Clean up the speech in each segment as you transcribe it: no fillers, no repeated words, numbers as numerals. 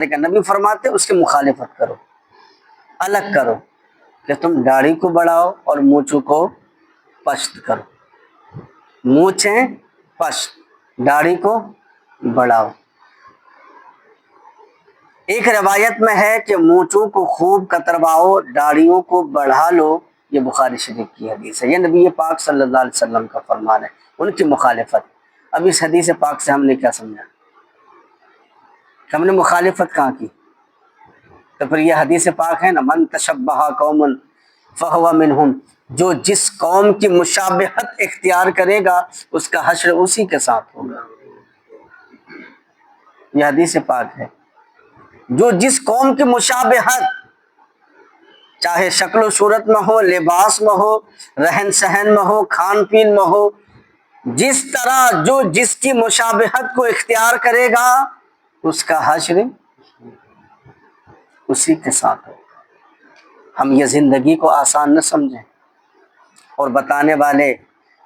لیکن نبی فرماتے اس کی مخالفت کرو، الگ کرو، کہ تم داڑھی کو بڑھاؤ اور مونچھوں کو پشت کرو، مونچھیں پشت، داڑھی کو بڑھاؤ۔ ایک روایت میں ہے کہ مونچھوں کو خوب کترواؤ، داڑھیوں کو بڑھا لو، یہ بخاری شریف کی حدیث ہے، یہ نبی پاک صلی اللہ علیہ وسلم کا فرمان ہے، ان کی مخالفت۔ اب اس حدیث پاک سے ہم نے کیا سمجھا؟ ہم نے مخالفت کہاں کی؟ تو پھر یہ حدیث پاک ہے نا، من تشبہ قوم فہو منہم، جو جس قوم کی مشابہت اختیار کرے گا اس کا حشر اسی کے ساتھ ہوگا، یہ حدیث پاک ہے۔ جو جس قوم کی مشابہت، چاہے شکل و صورت میں ہو، لباس میں ہو، رہن سہن میں ہو، کھان پین میں ہو، جس طرح جو جس کی مشابہت کو اختیار کرے گا اس کا حشر اسی کے ساتھ ہو۔ ہم یہ زندگی کو آسان نہ سمجھیں، اور بتانے والے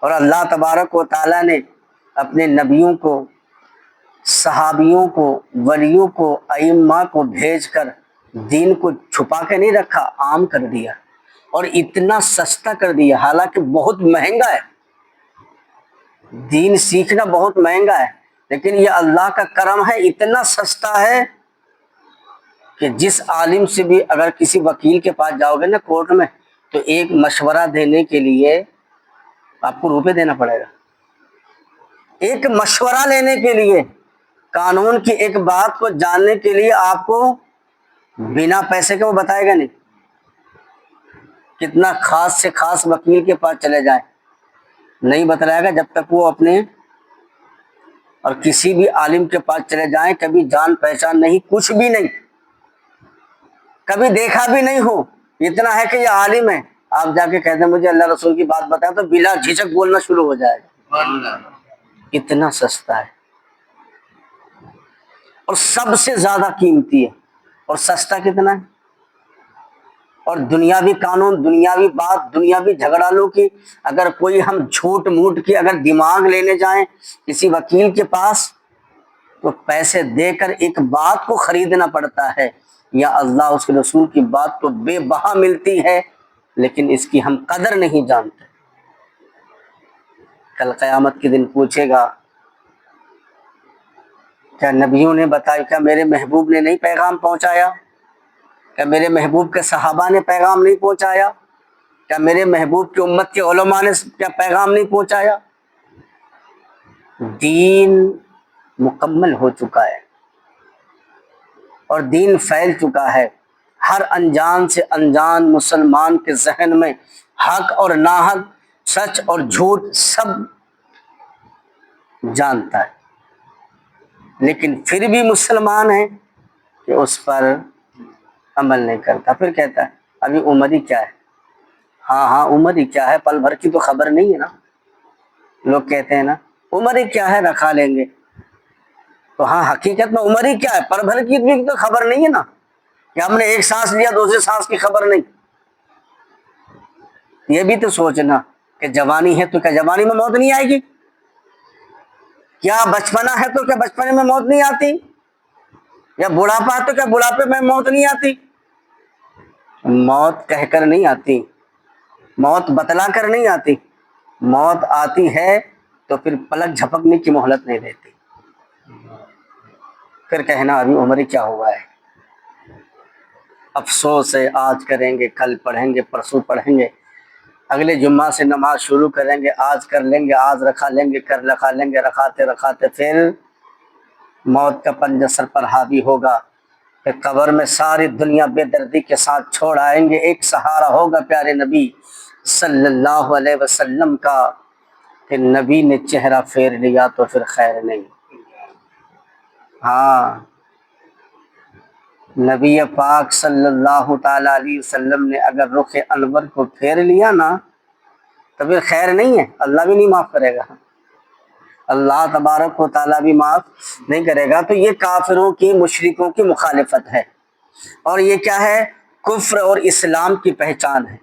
اور اللہ تبارک و تعالیٰ نے اپنے نبیوں کو، صحابیوں کو، ولیوں کو، ائمہ کو بھیج کر دین کو چھپا کے نہیں رکھا، عام کر دیا، اور اتنا سستا کر دیا، حالانکہ بہت مہنگا ہے، دین سیکھنا بہت مہنگا ہے، لیکن یہ اللہ کا کرم ہے، اتنا سستا ہے کہ جس عالم سے بھی اگر کسی وکیل کے پاس جاؤ گے نا کورٹ میں، تو ایک مشورہ دینے کے لیے آپ کو روپے دینا پڑے گا، ایک مشورہ لینے کے لیے، قانون کی ایک بات کو جاننے کے لیے آپ کو بنا پیسے کے وہ بتائے گا نہیں۔ کتنا خاص سے خاص وکیل کے پاس چلے جائیں، نہیں بتلائے گا جب تک وہ اپنے، اور کسی بھی عالم کے پاس چلے جائیں، کبھی جان پہچان نہیں، کچھ بھی نہیں، کبھی دیکھا بھی نہیں ہو، اتنا ہے کہ یہ عالم ہے، آپ جا کے کہتے ہیں مجھے اللہ رسول کی بات بتائیں، تو بلا جھجک بولنا شروع ہو جائے گا، اتنا سستا ہے، اور سب سے زیادہ قیمتی ہے، اور سستا کتنا ہے، اور دنیاوی قانون، دنیاوی بات، دنیاوی جھگڑالوں کی اگر کوئی ہم جھوٹ موٹ کی اگر دماغ لینے جائیں کسی وکیل کے پاس، تو پیسے دے کر ایک بات کو خریدنا پڑتا ہے، یا اللہ اس کے رسول کی بات تو بے بہا ملتی ہے، لیکن اس کی ہم قدر نہیں جانتے۔ کل قیامت کے دن پوچھے گا، کیا نبیوں نے بتایا، کیا میرے محبوب نے نہیں پیغام پہنچایا؟ کیا میرے محبوب کے صحابہ نے پیغام نہیں پہنچایا؟ کیا میرے محبوب کی امت کے علماء نے کیا پیغام نہیں پہنچایا؟ دین مکمل ہو چکا ہے، اور دین پھیل چکا ہے، ہر انجان سے انجان مسلمان کے ذہن میں حق اور ناحق، سچ اور جھوٹ سب جانتا ہے، لیکن پھر بھی مسلمان ہے کہ اس پر عمل نہیں کرتا، پھر کہتا ہے ابھی عمر ہی کیا ہے، ہاں عمر ہی کیا ہے، پل بھر کی تو خبر نہیں ہے نا، لوگ کہتے ہیں نا عمر ہی کیا ہے، رکھا لیں گے، تو ہاں حقیقت میں عمر ہی کیا ہے، پل بھر کی بھی تو خبر نہیں ہے نا، کہ ہم نے ایک سانس لیا دوسری سانس کی خبر نہیں، یہ بھی تو سوچنا کہ جوانی ہے تو کیا جوانی میں موت نہیں آئے گی، کیا بچپنا ہے تو کیا بچپنے میں موت نہیں آتی، یا بڑھاپا ہے تو کیا بڑھاپے میں موت نہیں آتی، موت کہہ کر نہیں آتی، موت بتلا کر نہیں آتی، موت آتی ہے تو پھر پلک جھپکنے کی مہلت نہیں دیتی، پھر کہنا ابھی عمر ہی کیا ہوا ہے، افسوس ہے، آج کریں گے، کل پڑھیں گے، پرسوں پڑھیں گے، اگلے جمعہ سے نماز شروع کریں گے، آج کر لیں گے، آج رکھا لیں گے، کر رکھا لیں گے، رکھاتے رکھاتے پھر موت کا پنجہ سر پر حاوی ہوگا، پھر قبر میں ساری دنیا بے دردی کے ساتھ چھوڑ آئیں گے، ایک سہارا ہوگا پیارے نبی صلی اللہ علیہ وسلم کا، پھر نبی نے چہرہ پھیر لیا تو پھر خیر نہیں، ہاں نبی پاک صلی اللہ تعالی علیہ وسلم نے اگر رخ انور کو پھیر لیا نا تو پھر خیر نہیں ہے، اللہ بھی نہیں معاف کرے گا، اللہ تبارک و تعالیٰ بھی معاف نہیں کرے گا، تو یہ کافروں کی، مشرکوں کی مخالفت ہے، اور یہ کیا ہے، کفر اور اسلام کی پہچان ہے،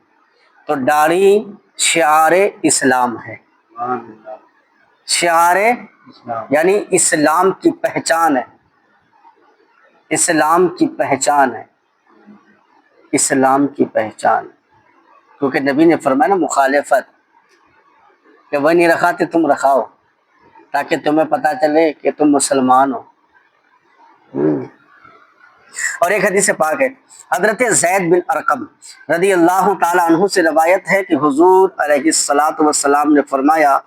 تو داڑھی شعار اسلام ہے، شعار یعنی اسلام کی پہچان ہے، اسلام کی پہچان ہے، اسلام کی پہچان، کیونکہ نبی نے فرمایا نا مخالفت، کہ وہ نہیں رکھاتے تم رکھاؤ تاکہ تمہیں پتہ چلے کہ تم مسلمان ہو۔ اور ایک حدیث پاک ہے، حضرت زید بن ارقم رضی اللہ تعالی عنہ سے روایت ہے کہ حضور علیہ الصلاۃ والسلام نے فرمایا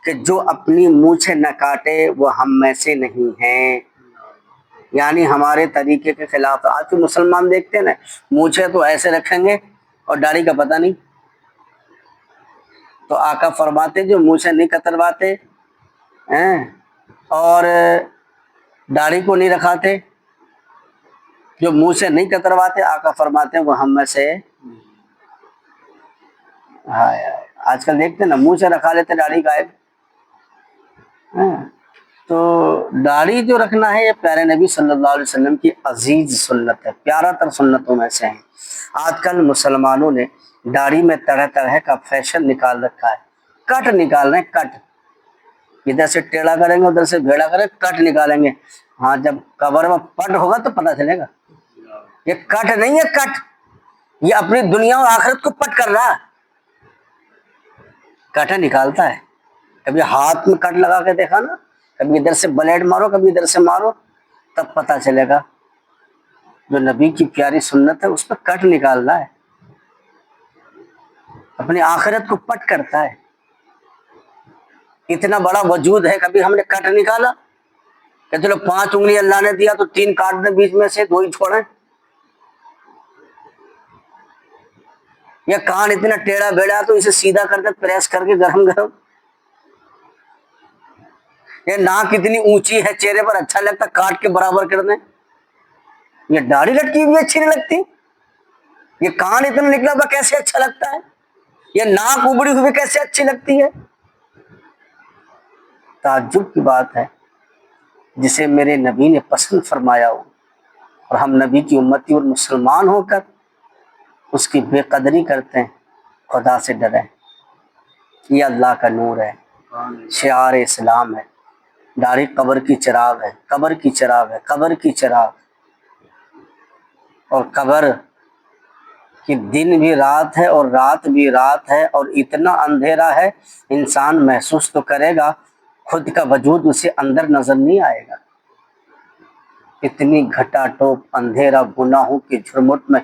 کہ جو اپنی مونچھیں نہ کاٹے وہ ہم میں سے نہیں ہیں، یعنی ہمارے طریقے کے خلاف۔ آج کے مسلمان دیکھتے ہیں نا، مونچھیں تو ایسے رکھیں گے اور داڑھی کا پتہ نہیں۔ تو آقا فرماتے جو مونچھیں نہیں کترواتے ہیں اور داڑھی کو نہیں رکھاتے، جو منہ سے نہیں کترواتے، آقا فرماتے ہیں وہ ہم میں سے۔ آج کل دیکھتے ہیں نا، منہ سے رکھا لیتے داڑھی غائب۔ تو داڑھی جو رکھنا ہے یہ پیارے نبی صلی اللہ علیہ وسلم کی عزیز سنت ہے، پیارا تر سنتوں میں سے ہے۔ آج کل مسلمانوں نے داڑھی میں طرح طرح کا فیشن نکال رکھا ہے، کٹ نکال رہے ہیں، کٹ، ادھر سے ٹیڑھا کریں گے ادھر سے بھیڑا کریں، کٹ نکالیں گے۔ ہاں جب قبر میں پٹ ہوگا تو پتہ چلے گا۔ یہ کٹ نہیں ہے، کٹ یہ اپنی دنیا اور آخرت کو پٹ کر رہا ہے، کٹ نکالتا ہے۔ کبھی ہاتھ میں کٹ لگا کے دیکھا نا، کبھی ادھر سے بلیڈ مارو کبھی ادھر سے مارو، تب پتہ چلے گا۔ جو نبی کی پیاری سنت ہے اس پہ کٹ نکال رہا ہے، اپنی آخرت کو پٹ کرتا ہے۔ اتنا بڑا وجود ہے، کبھی ہم نے کٹ نکالا کہ چلو 5 انگلی اللہ نے دیا تو 3 کاٹ دیں بیچ میں سے، 2 ہی چھوڑیں؟ یا کان اتنا ٹیڑھا بیڑا تو اسے سیدھا کر کے پریس کر کے گرم گرم؟ یہ ناک اتنی اونچی ہے چہرے پر اچھا لگتا، کاٹ کے برابر کر دیں؟ یہ داڑھی لٹکی ہوئی اچھی نہیں لگتی؟ یہ کان اتنا نکلا ہوا کیسے اچھا لگتا ہے؟ یہ ناک ابڑی ہوئی کیسے اچھی لگتی ہے؟ تعجب کی بات ہے، جسے میرے نبی نے پسند فرمایا ہو اور ہم نبی کی امتی اور مسلمان ہو کر اس کی بے قدری کرتے ہیں۔ خدا سے ڈریں، یہ اللہ کا نور ہے، شعار اسلام ہے۔ داڑھی قبر کی چراغ ہے، قبر کی چراغ ہے، قبر کی چراغ۔ اور قبر کہ دن بھی رات ہے اور رات بھی رات ہے، اور اتنا اندھیرا ہے انسان محسوس تو کرے گا، خود کا وجود اسے اندر نظر نہیں آئے گا۔ اتنی گھٹا ٹوپ اندھیرا، گناہوں کی جھرمٹ میں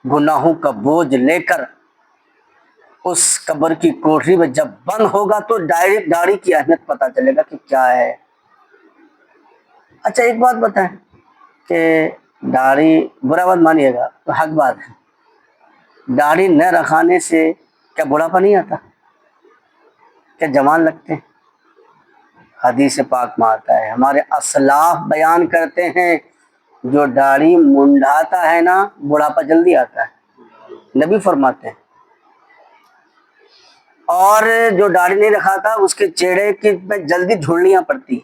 گناہوں کا بوجھ لے کر اس قبر کی کوٹری میں جب بند ہوگا تو داڑھی کی اہمیت پتہ چلے گا کہ کیا ہے۔ اچھا ایک بات بتائیں کہ داڑھی، برا مت مانیے گا تو حق بات ہے، داڑھی نہ رکھانے سے کیا بڑھاپا نہیں آتا؟ کیا جوان لگتے ہیں؟ حدیث پاک میں آتا ہے، ہمارے اسلاف بیان کرتے ہیں جو داڑھی منڈاتا ہے نا بڑھاپا جلدی آتا ہے، نبی فرماتے ہیں۔ اور جو داڑھی نہیں رکھاتا اس کے چہرے کی میں جلدی جھڑیاں پڑتی۔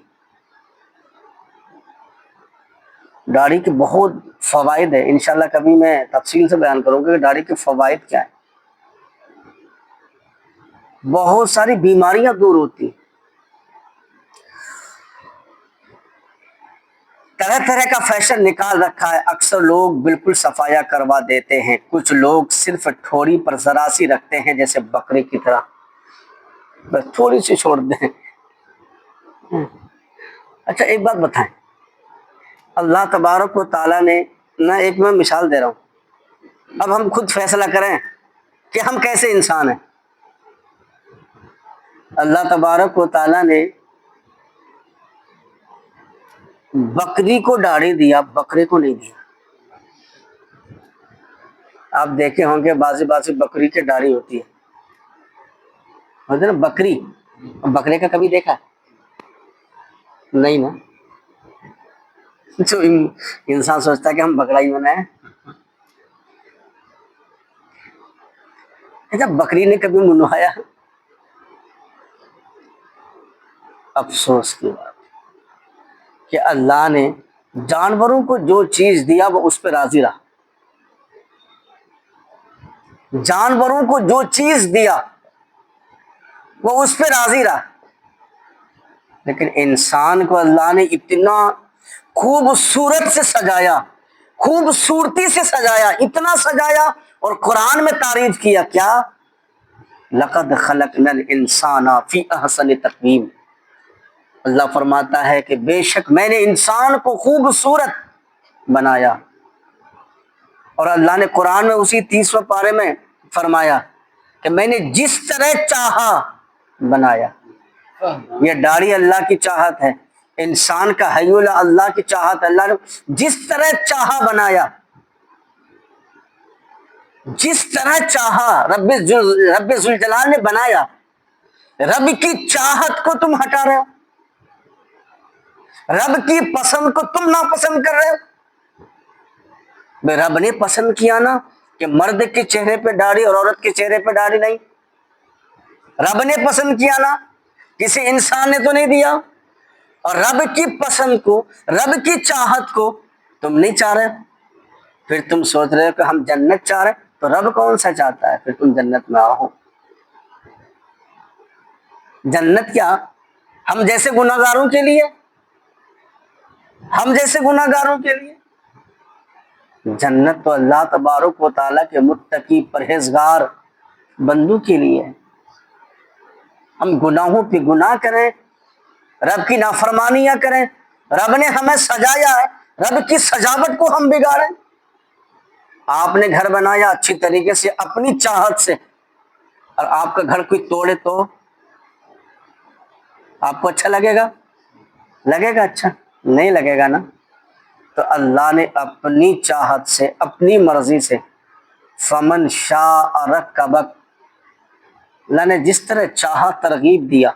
داڑھی کے بہت فوائد ہے، انشاءاللہ کبھی میں تفصیل سے بیان کروں گا کہ داڑھی کے فوائد کیا ہیں۔ بہت ساری بیماریاں دور ہوتی، طرح طرح کا فیشن نکال رکھا ہے۔ اکثر لوگ بالکل صفایا کروا دیتے ہیں، کچھ لوگ صرف ٹھوڑی پر ذرا سی رکھتے ہیں جیسے بکرے کی طرح، بس تھوڑی سی چھوڑ دیں۔ اچھا ایک بات بتائیں، اللہ تبارک و تعالیٰ نے نہ، ایک میں مثال دے رہا ہوں، اب ہم خود فیصلہ کریں کہ ہم کیسے انسان ہیں۔ اللہ تبارک و تعالیٰ نے بکری کو داڑھی دیا، بکرے کو نہیں دیا۔ آپ دیکھے ہوں گے بعض بکری کی داڑھی ہوتی ہے نا بکری، بکرے کا کبھی دیکھا نہیں نا؟ جو انسان سوچتا ہے کہ ہم بکرا ہی بنائیں۔ اچھا بکری نے کبھی منوایا؟ افسوس کی بات کہ اللہ نے جانوروں کو جو چیز دیا وہ اس پہ راضی رہا، جانوروں کو جو چیز دیا وہ اس پہ راضی رہا، لیکن انسان کو اللہ نے اتنا خوبصورت سے سجایا، خوبصورتی سے سجایا، اتنا سجایا اور قرآن میں تعریف کیا کیا، لقد خلقنا الانسان فی احسن تقویم۔ اللہ فرماتا ہے کہ بے شک میں نے انسان کو خوبصورت بنایا۔ اور اللہ نے قرآن میں اسی 30ویں پارے میں فرمایا کہ میں نے جس طرح چاہا بنایا۔ یہ داڑھی اللہ کی چاہت ہے، انسان کا حیول اللہ کی چاہت، اللہ نے جس طرح چاہا بنایا، جس طرح چاہا رب ذوالجلال نے بنایا۔ رب کی چاہت کو تم ہٹا رہے ہو، رب کی پسند کو تم ناپسند کر رہے ہو۔ رب نے پسند کیا نا کہ مرد کے چہرے پہ داڑھی اور عورت کے چہرے پہ داڑھی نہیں، رب نے پسند کیا نا، کسی انسان نے تو نہیں دیا۔ اور رب کی پسند کو، رب کی چاہت کو تم نہیں چاہ رہے، پھر تم سوچ رہے ہو کہ ہم جنت چاہ رہے، تو رب کون سا چاہتا ہے؟ پھر تم جنت میں آؤ۔ جنت کیا ہم جیسے گناہگاروں کے لیے، ہم جیسے گناہگاروں کے لیے؟ جنت تو اللہ تبارک و تعالیٰ کے متقی پرہیزگار بندوں کے لیے ہے۔ ہم گناہوں پہ گناہ کریں، رب کی نافرمانیاں کریں، رب نے ہمیں سجایا ہے، رب کی سجاوٹ کو ہم بگاڑیں۔ آپ نے گھر بنایا اچھی طریقے سے اپنی چاہت سے، اور آپ کا گھر کوئی توڑے تو آپ کو اچھا لگے گا؟ لگے گا اچھا؟ نہیں لگے گا نا۔ تو اللہ نے اپنی چاہت سے، اپنی مرضی سے، فمن شاء رکبک، اللہ نے جس طرح چاہا ترغیب دیا،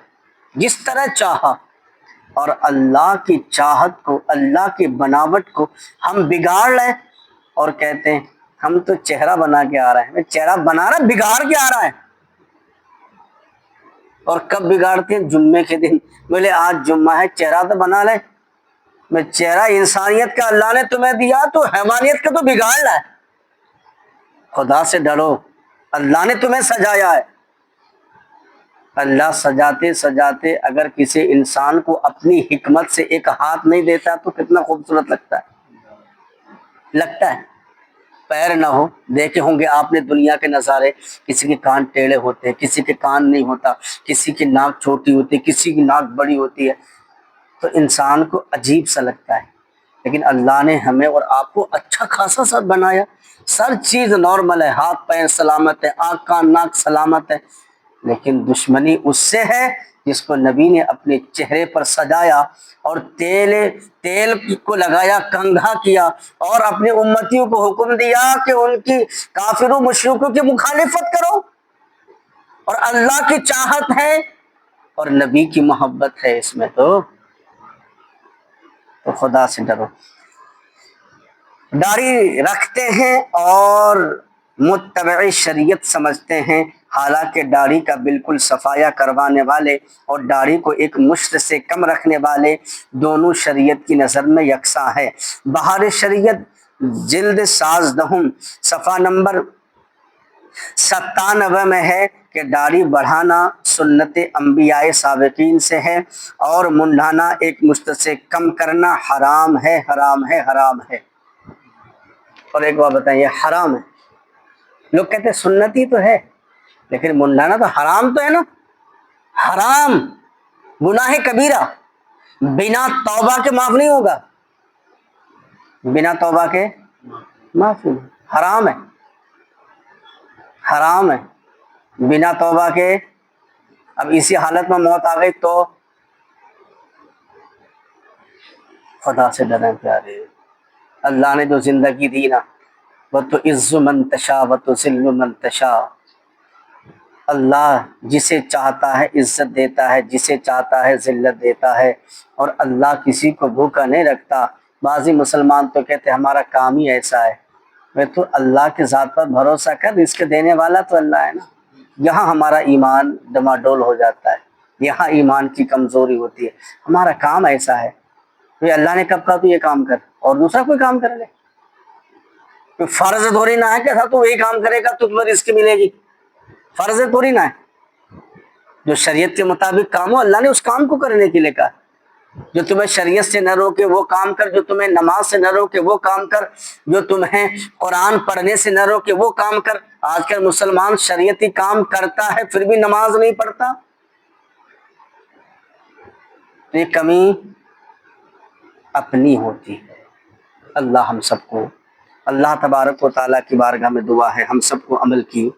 جس طرح چاہا۔ اور اللہ کی چاہت کو، اللہ کی بناوٹ کو ہم بگاڑ لیں اور کہتے ہیں ہم تو چہرہ بنا کے آ رہے ہیں۔ چہرہ بنا رہا ہے، بگاڑ کے آ رہا ہے۔ اور کب بگاڑتے ہیں؟ جمعے کے دن، بولے آج جمعہ ہے، چہرہ تو بنا لیں۔ میں چہرہ انسانیت کا اللہ نے تمہیں دیا، تو حیوانیت کا تو بگاڑ رہا ہے۔ خدا سے ڈرو، اللہ نے تمہیں سجایا ہے۔ اللہ سجاتے سجاتے اگر کسی انسان کو اپنی حکمت سے ایک ہاتھ نہیں دیتا تو کتنا خوبصورت لگتا ہے، لگتا ہے۔ پیر نہ ہو، دیکھے ہوں گے آپ نے دنیا کے نظارے، کسی کے کان ٹیڑھے ہوتے، کسی کے کان نہیں ہوتا، کسی کی ناک چھوٹی ہوتی، کسی کی ناک بڑی ہوتی ہے، تو انسان کو عجیب سا لگتا ہے۔ لیکن اللہ نے ہمیں اور آپ کو اچھا خاصا سب بنایا، سر چیز نارمل ہے، ہاتھ پیر سلامت ہے، آنکھ کان ناک سلامت ہے۔ لیکن دشمنی اس سے ہے جس کو نبی نے اپنے چہرے پر سجایا اور تیل کو لگایا، کنگھا کیا، اور اپنے امتیوں کو حکم دیا کہ ان کی کافروں مشرکوں کی مخالفت کرو۔ اور اللہ کی چاہت ہے اور نبی کی محبت ہے اس میں، تو خدا سے ڈرو۔ داڑھی رکھتے ہیں اور متبع شریعت سمجھتے ہیں، حالانکہ داڑھی کا بالکل صفایا کروانے والے اور داڑھی کو ایک مشت سے کم رکھنے والے دونوں شریعت کی نظر میں یکساں ہے۔ بہار شریعت جلد 17 صفحہ نمبر 97 میں ہے کہ داڑھی بڑھانا سنت انبیاء سابقین سے ہے، اور منڈانا ایک مشت سے کم کرنا حرام ہے، حرام ہے، حرام ہے۔ اور ایک بات بتائیں، یہ حرام ہے۔ لوگ کہتے ہیں سنتی تو ہے، لیکن منڈانا تو حرام تو ہے نا، حرام، گناہ کبیرہ، بنا توبہ کے معاف نہیں ہوگا، بنا توبہ کے معاف نہیں، حرام ہے، حرام ہے، بنا توبہ کے۔ اب اسی حالت میں موت آ گئی تو خدا سے ڈریں پیارے۔ اللہ نے جو زندگی دی نا، وہ تو عز من تشاء و تو ذل من تشاء، اللہ جسے چاہتا ہے عزت دیتا ہے، جسے چاہتا ہے ذلت دیتا ہے، اور اللہ کسی کو بھوکا نہیں رکھتا۔ بعضی مسلمان تو کہتے ہیں ہمارا کام ہی ایسا ہے۔ میں تو اللہ کے ذات پر بھروسہ کر، اس کے دینے والا تو اللہ ہے نا۔ یہاں ہمارا ایمان ڈماڈول ہو جاتا ہے، یہاں ایمان کی کمزوری ہوتی ہے۔ ہمارا کام ایسا ہے، تو اللہ نے کب کہا تو یہ کام کر، اور دوسرا کوئی کام کر لے؟ فرض تھوڑی نہ ہے کہ تو یہ کام کرے گا تو تمہیں رزق ملے گی، فرض تھوڑی نہ ہے۔ جو شریعت کے مطابق کام ہو، اللہ نے اس کام کو کرنے کے لیے کہا۔ جو تمہیں شریعت سے نہ روکے وہ کام کر، جو تمہیں نماز سے نہ روکے وہ کام کر، جو تمہیں قرآن پڑھنے سے نہ روکے وہ کام کر۔ آج کل مسلمان شریعتی کام کرتا ہے پھر بھی نماز نہیں پڑھتا، یہ کمی اپنی ہوتی ہے۔ اللہ ہم سب کو، اللہ تبارک و تعالیٰ کی بارگاہ میں دعا ہے ہم سب کو عمل کی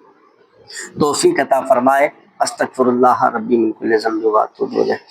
توفیق عطا فرمائے۔ استغفر اللہ ربی من کل ذنب و اتوب الیہ۔